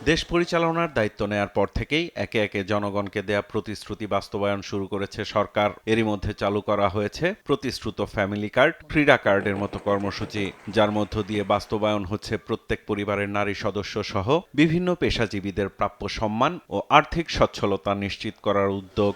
দেশ পরিচালনার দায়িত্ব নেয়ার পর থেকেই একে একে জনগণকে দেয়া প্রতিশ্রুতি বাস্তবায়ন শুরু করেছে সরকার। এরই মধ্যে চালু করা হয়েছে প্রতিশ্রুত ফ্যামিলি কার্ড, ক্রীড়া কার্ডের মতো কর্মসূচি, যার মধ্য দিয়ে বাস্তবায়ন হচ্ছে প্রত্যেক পরিবারের নারী সদস্য সহ বিভিন্ন পেশাজীবীদের প্রাপ্য সম্মান ও আর্থিক সচ্ছলতা নিশ্চিত করার উদ্যোগ।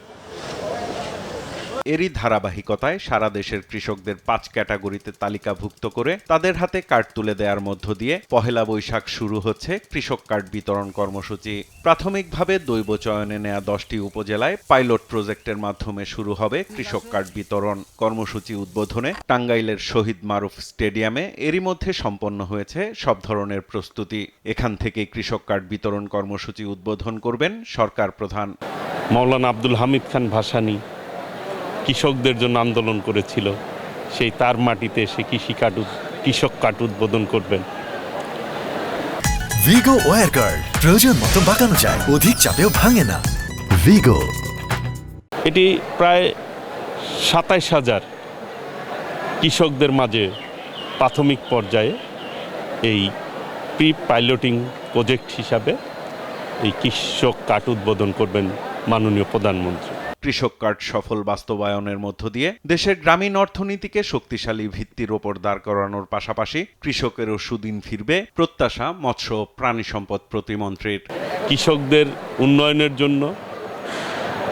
এরই ধারাবাহিকতায় সারা দেশের কৃষকদের ৫ ক্যাটাগরিতে তালিকাভুক্ত করে তাদের হাতে কার্ড তুলে দেওয়ার মধ্য দিয়ে পহেলা বৈশাখ শুরু হচ্ছে কৃষক কার্ড বিতরণ কর্মসূচি। প্রাথমিকভাবে দৈব চয়নে নেয়া ১০টি উপজেলায় পাইলট প্রজেক্টের মাধ্যমে শুরু হবে কৃষক কার্ড বিতরণ। কর্মসূচি উদ্বোধনে টাঙ্গাইলের শহীদ মারুফ স্টেডিয়ামে এরই মধ্যে সম্পন্ন হয়েছে সব ধরনের প্রস্তুতি। এখান থেকেই কৃষক কার্ড বিতরণ কর্মসূচি উদ্বোধন করবেন সরকার প্রধান। মাওলানা আব্দুল হামিদ খান ভাসানী কৃষকদের জন্য আন্দোলন করেছিল, সেই তার মাটিতে সে কৃষক কার্ড উদ্বোধন করবেন। ভিগো ওয়্যার কার্ড প্রয়োজন মতো বাঁকানো যায়, অধিক চাপেও ভাঙে না। ভিগো। এটি প্রায় ২৭,০০০ কৃষকদের মাঝে প্রাথমিক পর্যায়ে এই প্রি পাইলটিং প্রজেক্ট হিসাবে এই কৃষক কার্ড উদ্বোধন করবেন মাননীয় প্রধানমন্ত্রী। কৃষক কার্ড সফল বাস্তবায়নের মধ্য দিয়ে দেশের গ্রামীণ অর্থনীতিকে শক্তিশালী ভিত্তির ওপর দাঁড় করানোর পাশাপাশি কৃষকেরও সুদিন ফিরবে প্রত্যাশা মৎস্য প্রাণী সম্পদ প্রতিমন্ত্রীর। কৃষকদের উন্নয়নের জন্য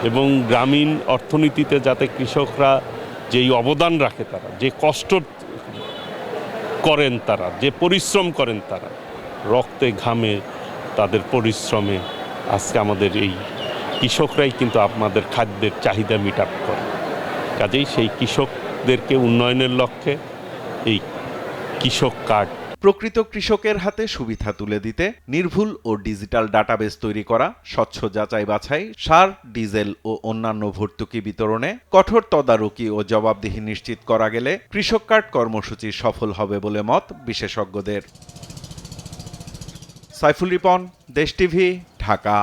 এবং গ্রামীণ অর্থনীতিতে যাতে কৃষকরা যেই অবদান রাখে, তারা যে কষ্ট করেন, তারা যে পরিশ্রম করেন, তারা রক্তে ঘামে তাদের পরিশ্রমে আজকে আমাদের এই কৃষকরাই কিন্তু আমাদের খাদ্যের চাহিদা মিট আপ করে। কাজেই সেই কৃষকদেরকে উন্নয়নের লক্ষ্যে এই কৃষক কার্ড। প্রকৃত কৃষকের হাতে সুবিধা তুলে দিতে নির্ভুল ও ডিজিটাল ডাটাবেস তৈরি করা, স্বচ্ছ যাচাই বাছাই, সার, ডিজেল ও অন্যান্য ভর্তুকি বিতরণে কঠোর তদারকি ও জবাবদিহি নিশ্চিত করা গেলে কৃষক কার্ড কর্মসূচি সফল হবে বলে মত বিশেষজ্ঞদের। সাইফুল রিপন, দেশ টিভি, ঢাকা।